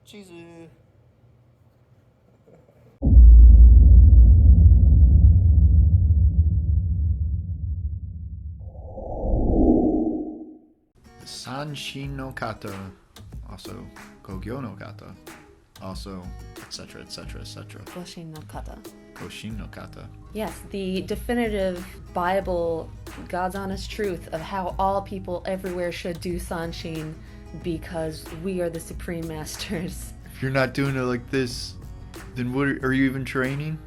Cheese. Sanshin no Kata, also Kogyo no Kata, also etc. etc. etc. Goshin no Kata. Koshin no Kata. Yes, the definitive Bible, God's honest truth of how all people everywhere should do Sanshin because we are the supreme masters. If you're not doing it like this, then what are you even training?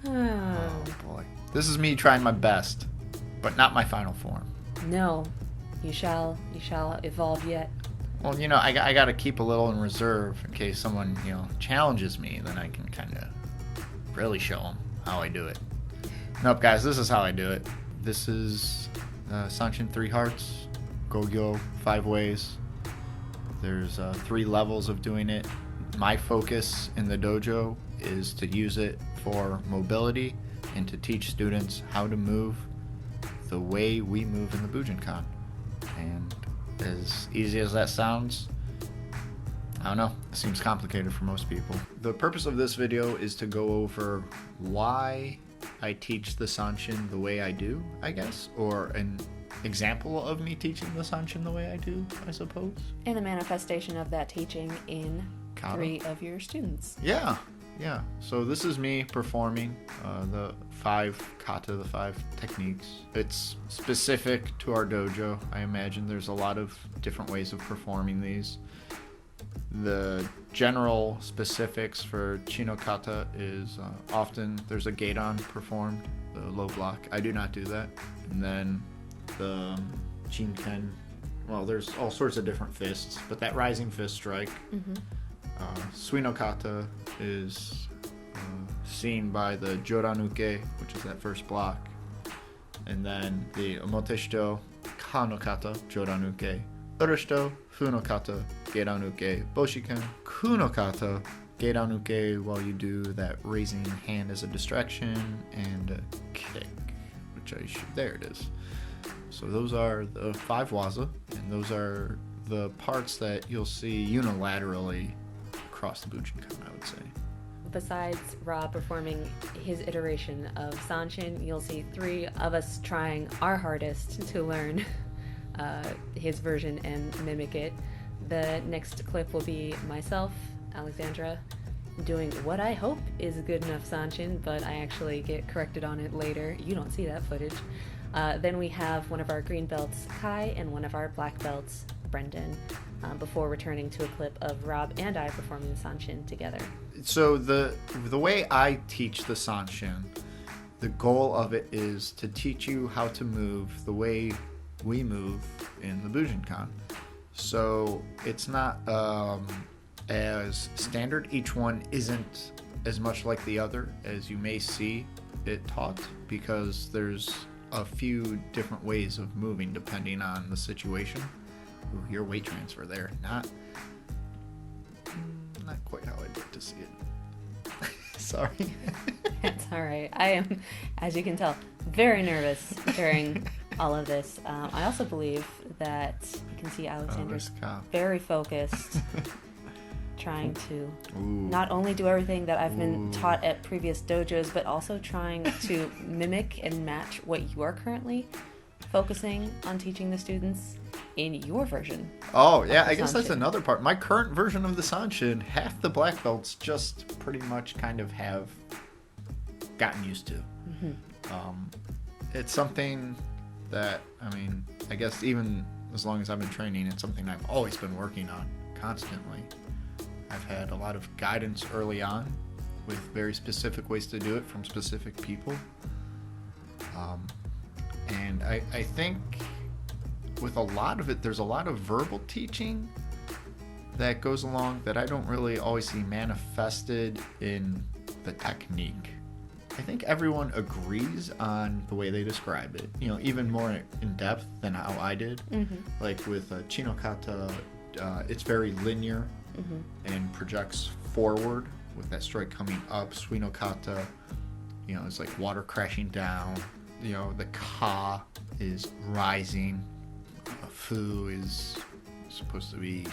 Oh boy. This is me trying my best, but not my final form. No, you shall evolve yet. Well, I got to keep a little in reserve in case someone, challenges me. Then I can kind of really show them how I do it. Nope, guys, this is how I do it. This is Sanchin 3 hearts, Kogyo 5 ways. There's 3 levels of doing it. My focus in the dojo is to use it for mobility and to teach students how to move the way we move in the Bujinkan. And as easy as that sounds, I don't know, it seems complicated for most people. The purpose of this video is to go over why I teach the Sanshin the way I do, I guess, or an example of me teaching the Sanshin the way I do, I suppose. And the manifestation of that teaching in Kata. 3 of your students. Yeah. So this is me performing the 5 kata, the 5 techniques. It's specific to our dojo. I imagine there's a lot of different ways of performing these. The general specifics for Chino kata is often there's a gate-on performed, the low block. I do not do that. And then the Bujinkan, well, there's all sorts of different fists, but that rising fist strike. Mm-hmm. Suino kata is seen by the Joranuke, which is that first block, and then the Omoteshito Kano kata, Joranuke, Urashito Funo kata, Geiranuke, Boshikan, Kuno kata, Geiranuke, while you do that raising hand as a distraction, and a kick, which I should, there it is. So those are the 5 waza, and those are the parts that you'll see unilaterally across the Bujinkan, I would say. Besides Rob performing his iteration of Sanshin, you'll see 3 of us trying our hardest to learn his version and mimic it. The next clip will be myself, Alexandra, doing what I hope is good enough Sanshin, but I actually get corrected on it later. You don't see that footage. Then we have one of our green belts, Kai, and one of our black belts, Brendan, before returning to a clip of Rob and I performing the Sanshin together. So the way I teach the Sanshin, the goal of it is to teach you how to move the way we move in the Bujinkan. So it's not as standard. Each one isn't as much like the other as you may see it taught, because there's a few different ways of moving depending on the situation. Ooh, your weight transfer there, not quite how I'd like to see it. Sorry. It's all right. I am, as you can tell, very nervous during all of this. I also believe that you can see Alexander's very focused, trying to not only do everything that I've been taught at previous dojos, but also trying to mimic and match what you are currently focusing on teaching the students in your version. Oh, yeah, I guess that's another part. My current version of the Sanshin, half the black belts just pretty much kind of have gotten used to. Mm-hmm. It's something that, I guess even as long as I've been training, it's something I've always been working on constantly. I've had a lot of guidance early on with very specific ways to do it from specific people. And I think with a lot of it, there's a lot of verbal teaching that goes along that I don't really always see manifested in the technique. I think everyone agrees on the way they describe it, even more in depth than how I did. Mm-hmm. Like with Chino Kata, it's very linear and projects forward with that strike coming up. Suino Kata, it's like water crashing down. The Ka is rising. Fu is supposed to be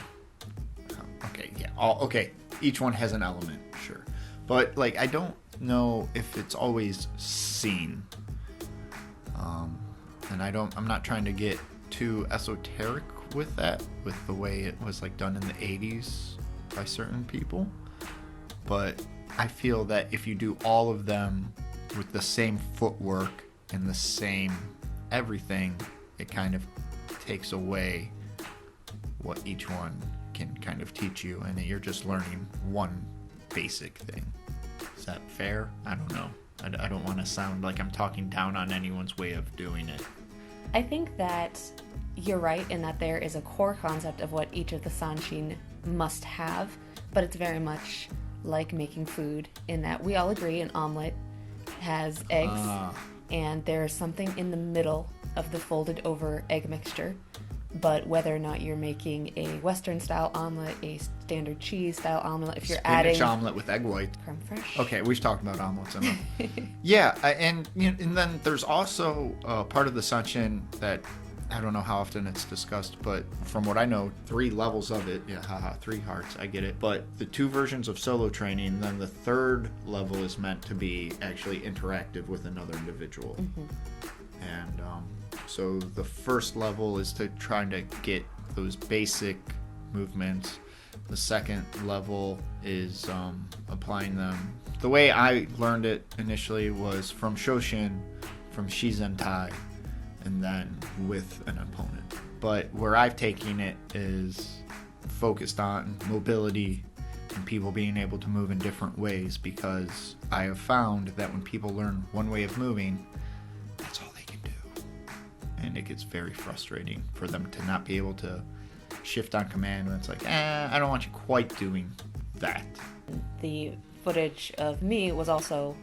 Okay, yeah. Okay, each one has an element, sure. But, like, I don't know if it's always seen. And I'm not trying to get too esoteric with that, with the way it was, like, done in the 80s by certain people. But I feel that if you do all of them with the same footwork and the same everything, it kind of takes away what each one can kind of teach you, and you're just learning one basic thing. Is that fair? I don't know. I don't want to sound like I'm talking down on anyone's way of doing it. I think that you're right in that there is a core concept of what each of the Sanshin must have, but it's very much like making food in that we all agree an omelet has eggs, and there's something in the middle of the folded over egg mixture. But whether or not you're making a Western style omelet, a standard cheese style omelet, if you're adding spinach omelet with egg white, creme fraiche. Okay, we've talked about omelets enough. Yeah, and then there's also part of the Sanshin that I don't know how often it's discussed, but from what I know, 3 levels of it. Yeah, haha, 3 hearts, I get it. But the 2 versions of solo training, then the 3rd level is meant to be actually interactive with another individual. And so the first level is to try to get those basic movements. The second level is applying them. The way I learned it initially was from Shoshin, from Shizentai, and then with an opponent. But where I've taken it is focused on mobility and people being able to move in different ways, because I have found that when people learn one way of moving, that's all they can do. And it gets very frustrating for them to not be able to shift on command when it's like, I don't want you quite doing that. The footage of me was also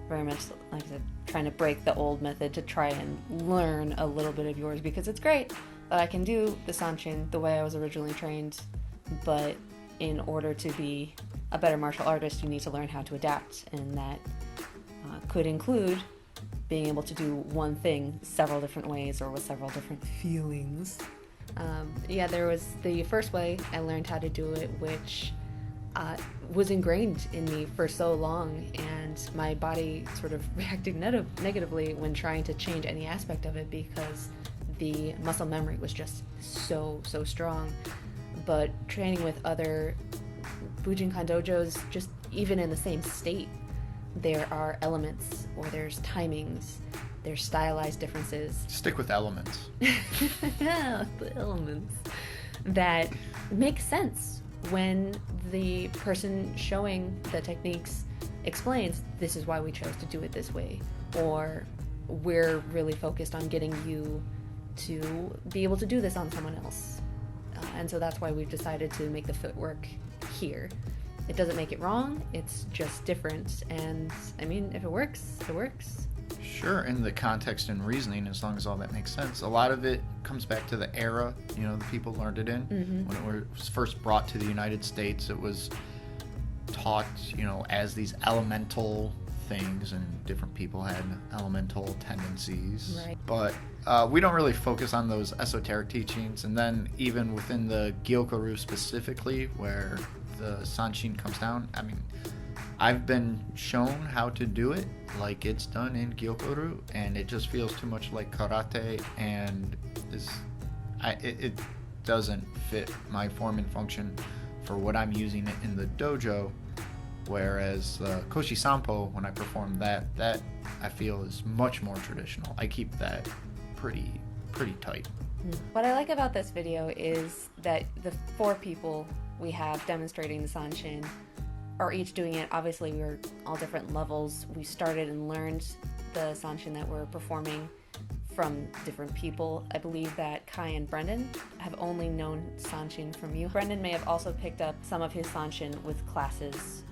very much, like I said, trying to break the old method to try and learn a little bit of yours, because it's great that I can do the Sanshin the way I was originally trained, but in order to be a better martial artist, you need to learn how to adapt, and that could include being able to do one thing several different ways or with several different feelings. There was the first way I learned how to do it, which was ingrained in me for so long, and my body sort of reacted negatively when trying to change any aspect of it, because the muscle memory was just so strong. But training with other Bujinkan dojos, just even in the same state, there are elements, or there's timings, there's stylized differences. Stick with elements. The elements that make sense when the person showing the techniques explains, this is why we chose to do it this way, or we're really focused on getting you to be able to do this on someone else. And so that's why we've decided to make the footwork here. It doesn't make it wrong, it's just different. And I mean, if it works, it works. Sure, in the context and reasoning, as long as all that makes sense. A lot of it comes back to the era, the people learned it in. When it was first brought to the United States, it was taught, as these elemental things, and different people had elemental tendencies. Right. But we don't really focus on those esoteric teachings. And then even within the Gyokuru specifically, where the Sanshin comes down, I mean, I've been shown how to do it like it's done in Gyokuru, and it just feels too much like karate, and it doesn't fit my form and function for what I'm using it in the dojo. Whereas Koshi Sampo, when I perform that I feel is much more traditional. I keep that pretty tight. What I like about this video is that the 4 people we have demonstrating the Sanshin are each doing it. Obviously, we're all different levels. We started and learned the Sanshin that we're performing from different people. I believe that Kai and Brendan have only known Sanshin from you. Brendan may have also picked up some of his Sanshin with classes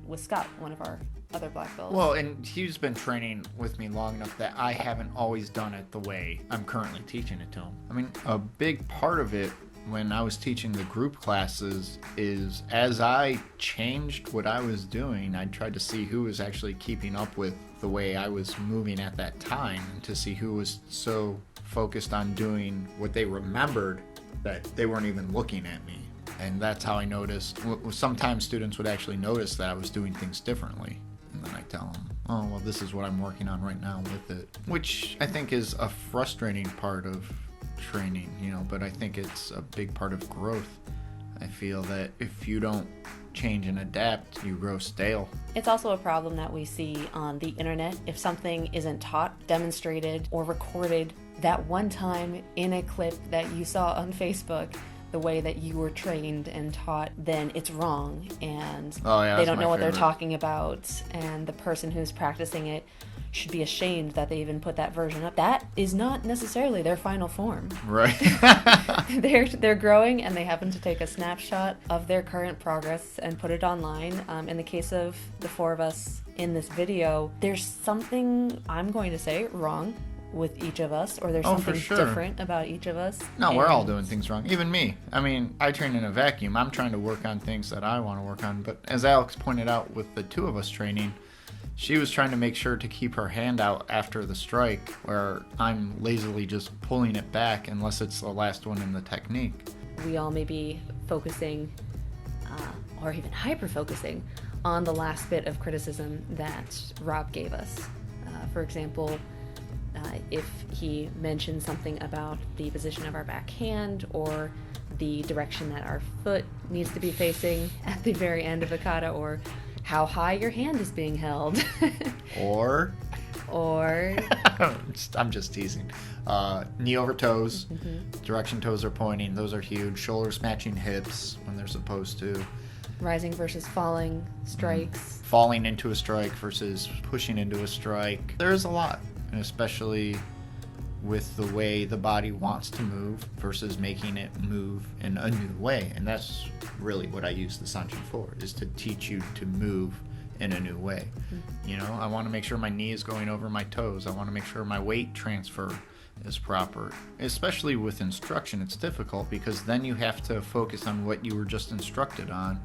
with Scott, one of our other black belts. Well, and he's been training with me long enough that I haven't always done it the way I'm currently teaching it to him. I mean, a big part of it when I was teaching the group classes is, as I changed what I was doing, I tried to see who was actually keeping up with the way I was moving at that time, and to see who was so focused on doing what they remembered that they weren't even looking at me. And that's how I noticed. Sometimes students would actually notice that I was doing things differently. And then I tell them, oh, well, this is what I'm working on right now with it. Which I think is a frustrating part of training, but I think it's a big part of growth. I feel that if you don't change and adapt, you grow stale. It's also a problem that we see on the internet. If something isn't taught, demonstrated, or recorded that one time in a clip that you saw on Facebook, the way that you were trained and taught, then it's wrong, and they don't know what they're talking about, and the person who's practicing it should be ashamed that they even put that version up. That is not necessarily their final form. Right. They're growing, and they happen to take a snapshot of their current progress and put it online. In the case of the four of us in this video, there's something, I'm going to say, wrong with each of us, or there's something different about each of us. No, we're all doing things wrong. Even me. I mean, I train in a vacuum. I'm trying to work on things that I want to work on. But as Alex pointed out with the two of us training, she was trying to make sure to keep her hand out after the strike, where I'm lazily just pulling it back unless it's the last one in the technique. We all may be focusing, or even hyper-focusing, on the last bit of criticism that Rob gave us. For example, if he mentioned something about the position of our back hand or the direction that our foot needs to be facing at the very end of a kata, or how high your hand is being held. or I'm just teasing. Knee over toes, direction toes are pointing, those are huge. Shoulders matching hips when they're supposed to. Rising versus falling strikes. Falling into a strike versus pushing into a strike. There's a lot, and especially with the way the body wants to move versus making it move in a new way. And that's really what I use the Sanchin for, is to teach you to move in a new way. I want to make sure my knee is going over my toes. I want to make sure my weight transfer is proper. Especially with instruction, it's difficult because then you have to focus on what you were just instructed on,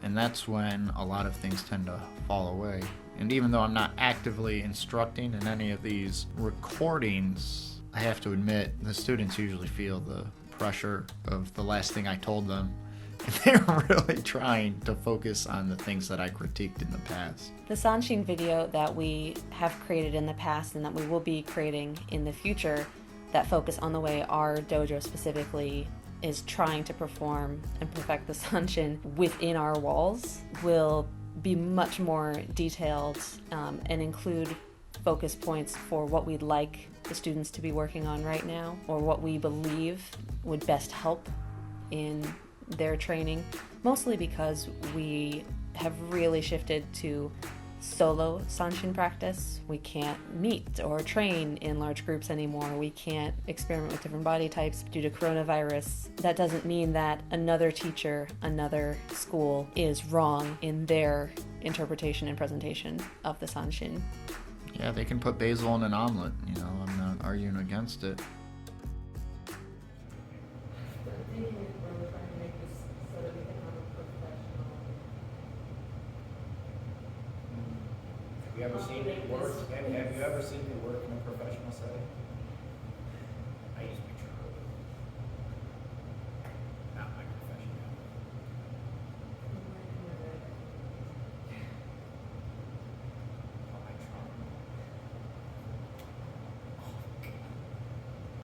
and that's when a lot of things tend to fall away. And even though I'm not actively instructing in any of these recordings, I have to admit the students usually feel the pressure of the last thing I told them. They're really trying to focus on the things that I critiqued in the past. The Sanshin video that we have created in the past and that we will be creating in the future that focus on the way our dojo specifically is trying to perform and perfect the Sanshin within our walls will be much more detailed and include focus points for what we'd like the students to be working on right now, or what we believe would best help in their training, mostly because we have really shifted to solo Sanshin practice. We can't meet or train in large groups anymore. We can't experiment with different body types due to coronavirus. That doesn't mean that another teacher, another school is wrong in their interpretation and presentation of the Sanshin. Yeah, they can put basil in an omelet, I'm not arguing against it. Have you ever seen it work? Have you ever seen it work in a professional setting?